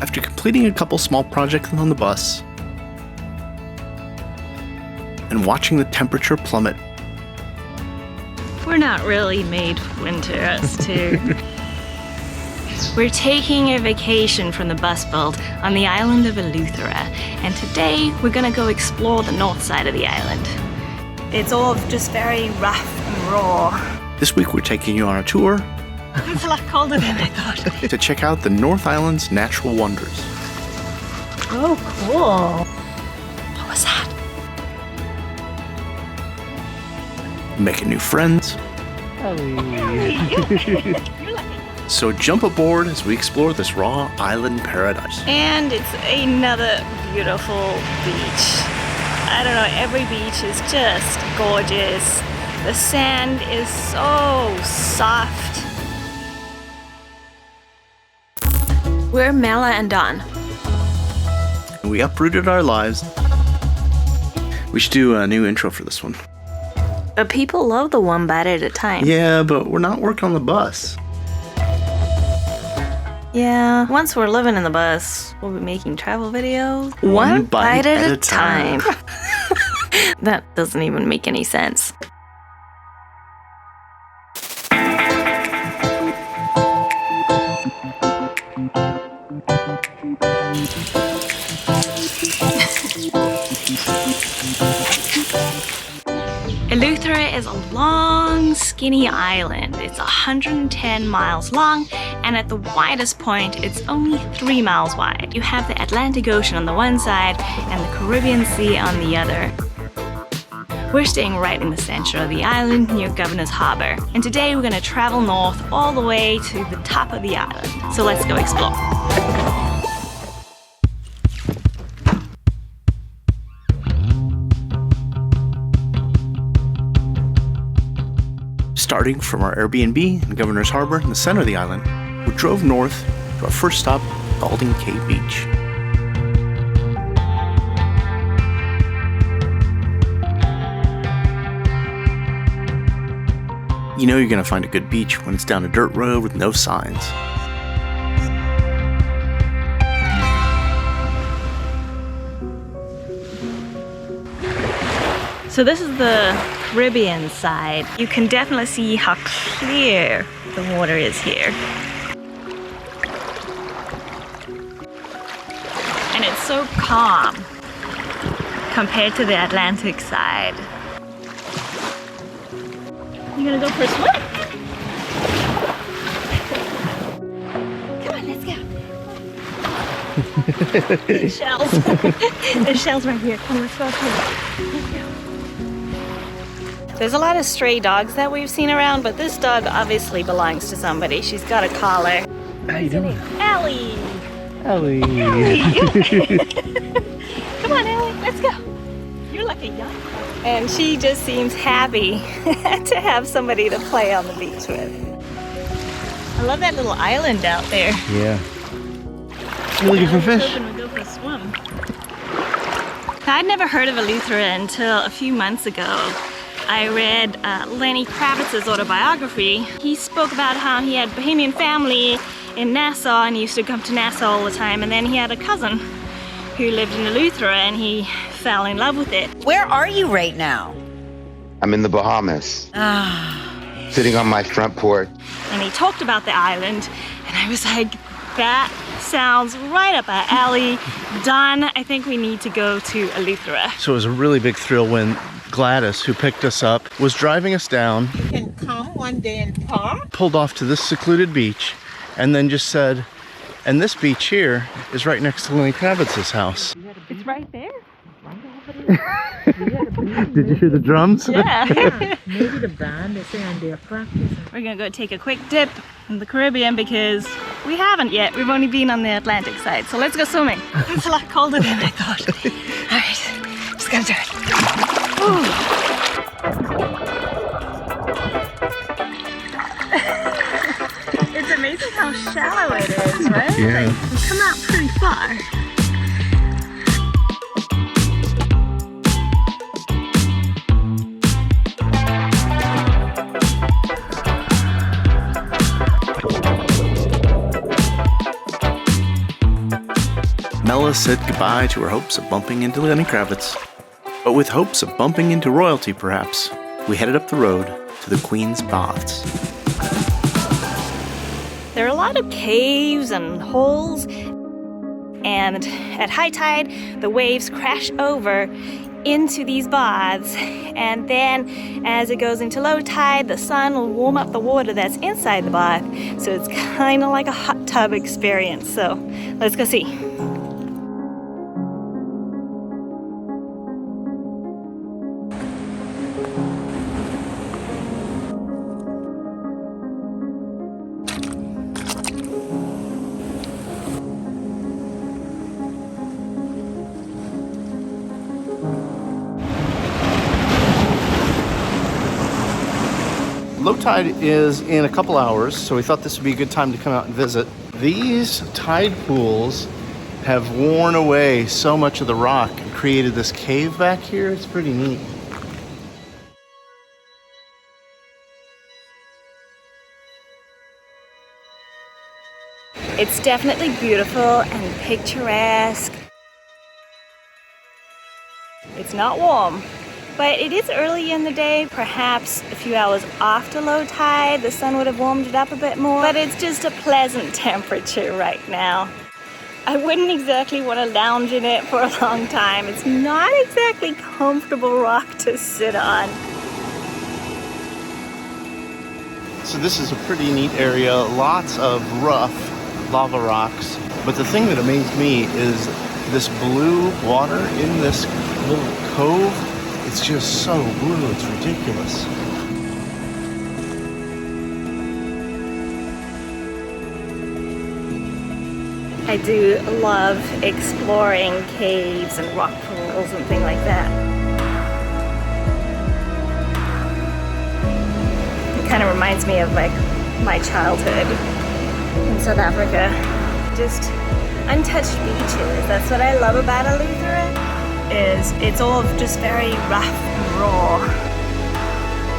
After completing a couple small projects on the bus and watching the temperature plummet, we're not really made for winter, us two. We're taking a vacation from the bus build on the island of Eleuthera, and today we're gonna go explore the north side of the island. It's all just very rough and raw. This week we're taking you on a tour It's a lot colder than I thought. to check out the North Island's natural wonders. Oh, cool. What was that? Making new friends. So jump aboard as we explore this raw island paradise. And it's another beautiful beach. I don't know, every beach is just gorgeous. The sand is so soft. We're Mela and Don. We uprooted our lives. We should do a new intro for this one. But people love the one bite at a time. Yeah, but we're not working on the bus. Yeah, once we're living in the bus, we'll be making travel videos. One bite at a time. That doesn't even make any sense. Eleuthera is a long, skinny island. It's 110 miles long, and at the widest point, it's only 3 miles wide. You have the Atlantic Ocean on the one side and the Caribbean Sea on the other. We're staying right in the center of the island near Governor's Harbor, and today we're gonna travel north all the way to the top of the island. So let's go explore. Starting from our Airbnb in Governor's Harbor in the center of the island, we drove north to our first stop, Gaulding Cay Beach. You know you're gonna find a good beach when it's down a dirt road with no signs. So this is the Caribbean side. You can definitely see how clear the water is here. And it's so calm compared to the Atlantic side. You gonna go for a swim? Come on, let's go. There's shells. There's shells right here. Come, let's go up here. Let's go. There's a lot of stray dogs that we've seen around, but this dog obviously belongs to somebody. She's got a collar. How you doing? Ellie! Ellie! Come on, Ellie, let's go. You're like a young girl. And she just seems happy to have somebody to play on the beach with. I love that little island out there. Yeah. You looking for fish? Hoping we'll go for a swim. I'd never heard of Eleuthera until a few months ago. I read Lenny Kravitz's autobiography. He spoke about how he had a Bahamian family in Nassau and he used to come to Nassau all the time, and then he had a cousin who lived in Eleuthera and he fell in love with it. Where are you right now? I'm in the Bahamas, sitting on my front porch. And he talked about the island and I was like, that sounds right up our alley. Don, I think we need to go to Eleuthera. So it was a really big thrill when Gladys, who picked us up, was driving us down. You can come one day and park. Pulled off to this secluded beach, and then just said, and this beach here is right next to Lenny Kravitz's house. It's right there? Did you hear the drums? Yeah. Maybe the band is saying they're practicing. We're gonna go take a quick dip in the Caribbean because we haven't yet. We've only been on the Atlantic side. So let's go swimming. It's a lot colder than I thought. All right, just gonna do it. It's amazing how shallow it is, right? Yeah. Like, we come out pretty far. Mela said goodbye to her hopes of bumping into Lenny Kravitz. But with hopes of bumping into royalty, perhaps, we headed up the road to the Queen's Baths. There are a lot of caves and holes, and at high tide, the waves crash over into these baths, and then as it goes into low tide, the sun will warm up the water that's inside the bath, so it's kind of like a hot tub experience. So let's go see. Low tide is in a couple hours, so we thought this would be a good time to come out and visit. These tide pools have worn away so much of the rock and created this cave back here. It's pretty neat. It's definitely beautiful and picturesque. It's not warm, but it is early in the day, perhaps a few hours after low tide. The sun would have warmed it up a bit more, but it's just a pleasant temperature right now. I wouldn't exactly want to lounge in it for a long time. It's not exactly comfortable rock to sit on. So this is a pretty neat area, lots of rough lava rocks. But the thing that amazed me is this blue water in this little cove. It's just so blue, it's ridiculous. I do love exploring caves and rock pools and things like that. It kind of reminds me of like my childhood in South Africa. Just untouched beaches. That's what I love about Eleuthera, is it's all just very rough and raw.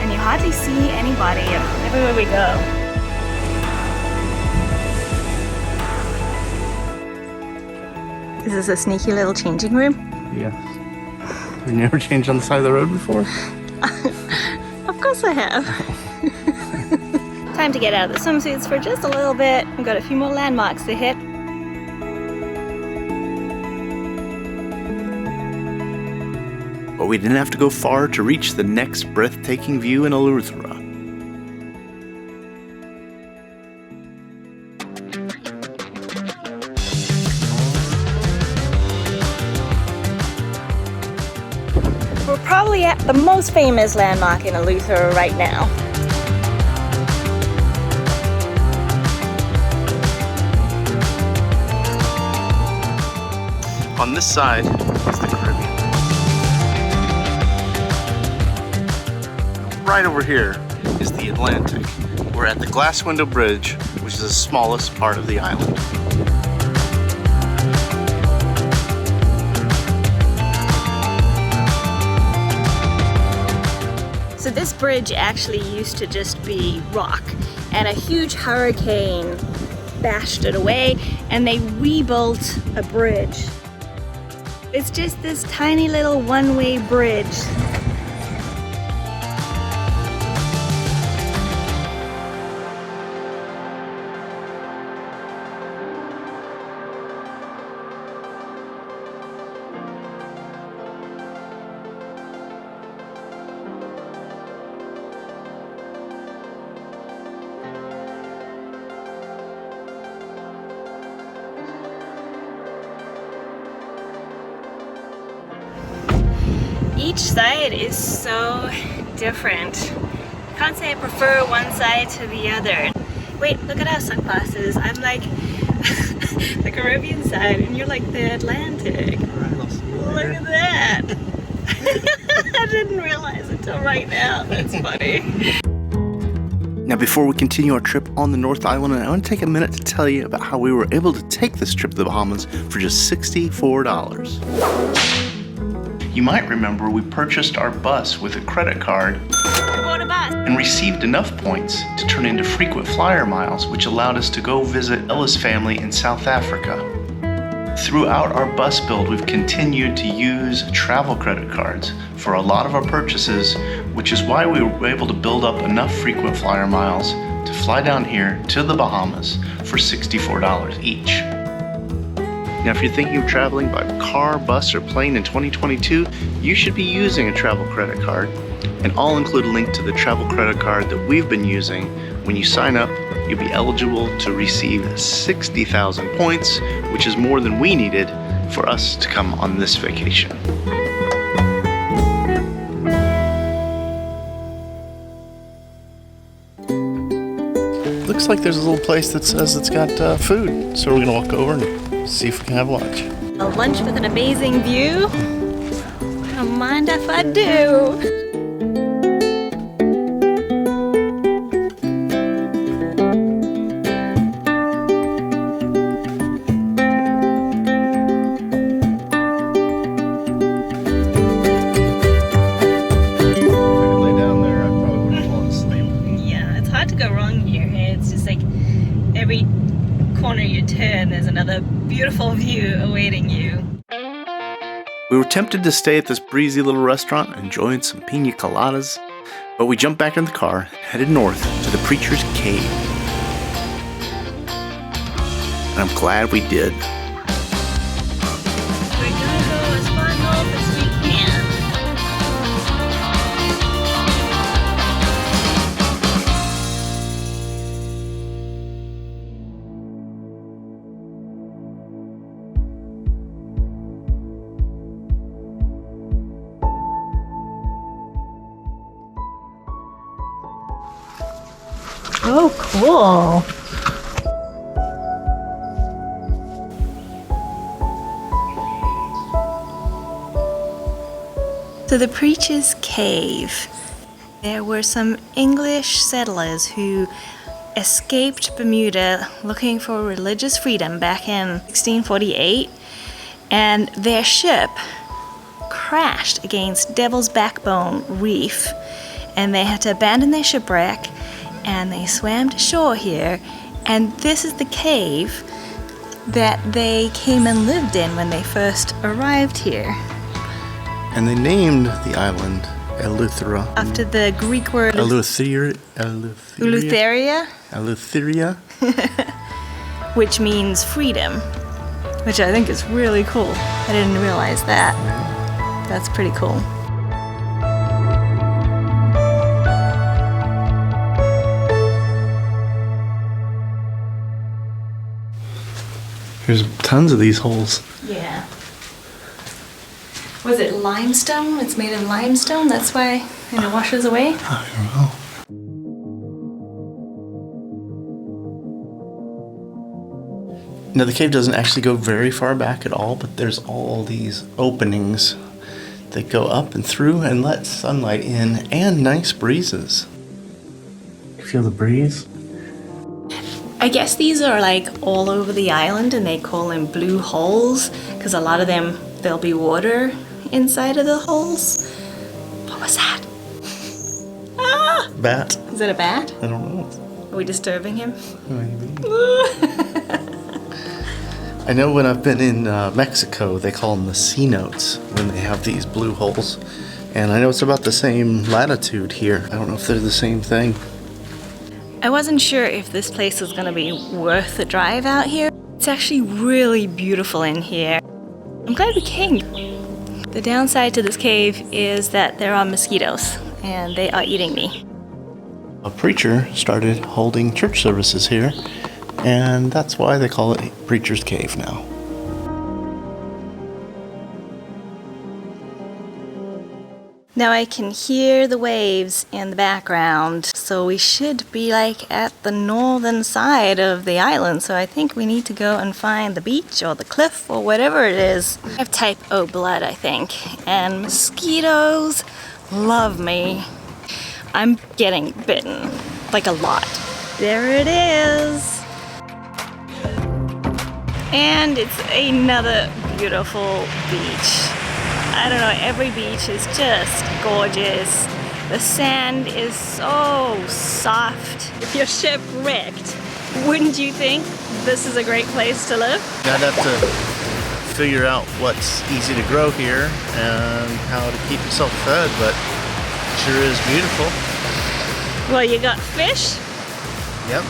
And you hardly see anybody everywhere we go. Is this a sneaky little changing room? Yes. Have you never changed on the side of the road before? Of course I have. Time to get out of the swimsuits for just a little bit. We've got a few more landmarks to hit. But we didn't have to go far to reach the next breathtaking view in Eleuthera. We're probably at the most famous landmark in Eleuthera right now. On this side is the Caribbean. Right over here is the Atlantic. We're at the Glass Window Bridge, which is the smallest part of the island. So this bridge actually used to just be rock, and a huge hurricane bashed it away, and they rebuilt a bridge. It's just this tiny little one-way bridge. Each side is so different. Can't say I prefer one side to the other. Wait, look at our sunglasses. I'm like the Caribbean side and you're like the Atlantic. Look at that. I didn't realize until right now. That's funny. Now, before we continue our trip on the North Island, I want to take a minute to tell you about how we were able to take this trip to the Bahamas for just $64. You might remember we purchased our bus with a credit card and received enough points to turn into frequent flyer miles, which allowed us to go visit Ella's family in South Africa. Throughout our bus build, we've continued to use travel credit cards for a lot of our purchases, which is why we were able to build up enough frequent flyer miles to fly down here to the Bahamas for $64 each. Now, if you're thinking of traveling by car, bus, or plane in 2022, you should be using a travel credit card, and I'll include a link to the travel credit card that we've been using. When you sign up, you'll be eligible to receive 60,000 points, which is more than we needed for us to come on this vacation. Looks like there's a little place that says it's got food, so we're gonna walk over and see if we can have lunch. A lunch with an amazing view? I don't mind if I do. Every corner you turn, there's another beautiful view awaiting you. We were tempted to stay at this breezy little restaurant, enjoying some pina coladas, but we jumped back in the car, headed north to the Preacher's Cave. And I'm glad we did. We're gonna go as far north as we can. Oh, cool. So the Preacher's Cave. There were some English settlers who escaped Bermuda looking for religious freedom back in 1648, and their ship crashed against Devil's Backbone Reef, and they had to abandon their shipwreck, and they swam to shore here, and this is the cave that they came and lived in when they first arrived here. And they named the island Eleuthera. After the Greek word Eleutheria. Eleutheria, which means freedom, which I think is really cool. I didn't realize that. That's pretty cool. There's tons of these holes. Yeah. Was it limestone? It's made of limestone, that's why and it washes away? I don't know. Now the cave doesn't actually go very far back at all, but there's all these openings that go up and through and let sunlight in and nice breezes. You feel the breeze? I guess these are like all over the island and they call them blue holes because a lot of them, there'll be water inside of the holes. What was that? Ah! Bat? Is it a bat? I don't know. Are we disturbing him? Maybe. I know when I've been in Mexico, they call them the cenotes when they have these blue holes. And I know it's about the same latitude here. I don't know if they're the same thing. I wasn't sure if this place was gonna be worth the drive out here. It's actually really beautiful in here. I'm glad we came. The downside to this cave is that there are mosquitoes and they are eating me. A preacher started holding church services here, and that's why they call it Preacher's Cave now. Now I can hear the waves in the background, so we should be like at the northern side of the island, so I think we need to go and find the beach or the cliff or whatever it is. I have type O blood, I think, and mosquitoes love me. I'm getting bitten, like a lot. There it is. And it's another beautiful beach. I don't know, every beach is just gorgeous. The sand is so soft. If you're shipwrecked, wouldn't you think this is a great place to live? I'd have to figure out what's easy to grow here and how to keep yourself fed, but it sure is beautiful. Well, you got fish, Yep.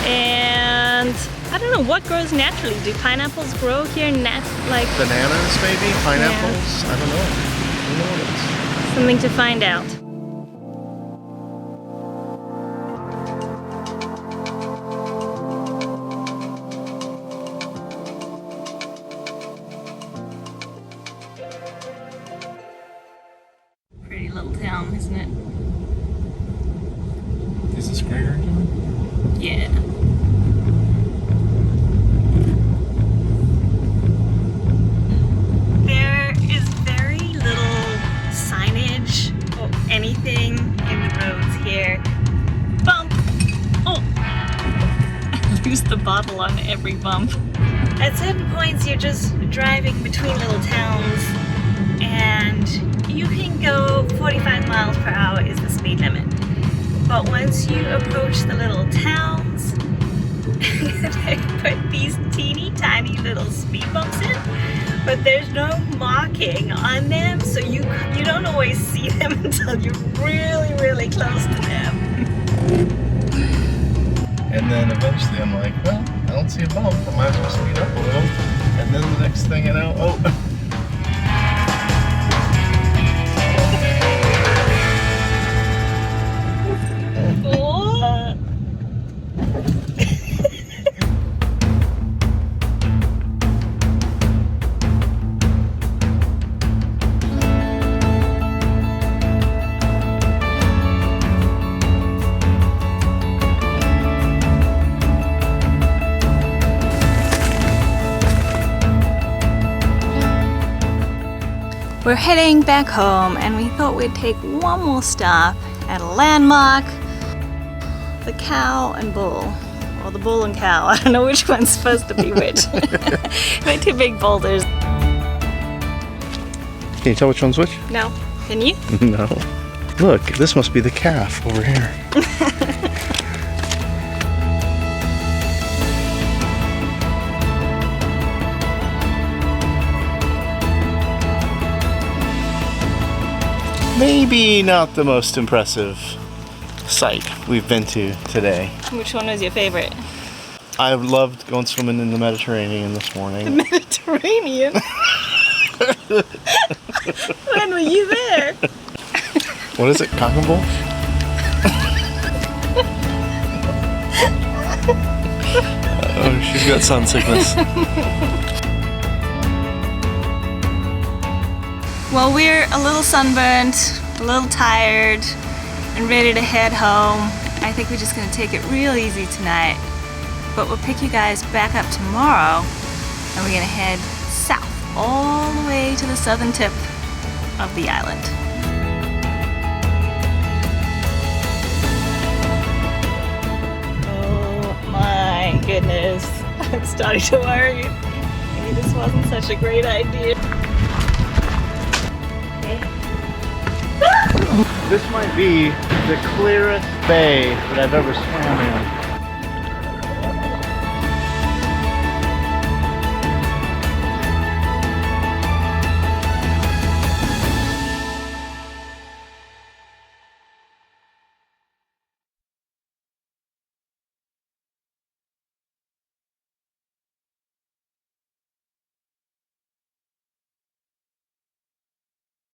and I don't know what grows naturally. Do pineapples grow here? Like Bananas, maybe? Pineapples? I don't know. Who knows? something to find out. Pretty little town, isn't it? Is this greater? Yeah. There is very little signage or anything in the roads here. Bump! Oh! I lose the bottle on every bump. At certain points you're just driving between little towns and you can go 45 miles per hour is the speed limit. But once you approach the little towns, they put these teeny tiny little speed bumps in, but there's no marking on them, so you don't always see them until you're really, really close to them. And then eventually I'm like, well, I don't see a bump, I might as well speed up a little. And then the next thing you know, oh. We're heading back home and we thought we'd take one more stop at a landmark, the cow and bull, or the bull and cow. I don't know which one's supposed to be which. They're two big boulders. Can you tell which one's which? No, can you? No. Look, this must be the calf over here. Maybe not the most impressive sight we've been to today. Which one was your favorite? I loved going swimming in the Mediterranean this morning. The Mediterranean? When were you there? What is it, cock and bull? Oh, she's got sun sickness. Well, we're a little sunburned, a little tired, and ready to head home. I think we're just gonna take it real easy tonight. But we'll pick you guys back up tomorrow, and we're gonna head south, all the way to the southern tip of the island. Oh my goodness, I'm starting to worry. Maybe this wasn't such a great idea. This might be the clearest bay that I've ever swam in.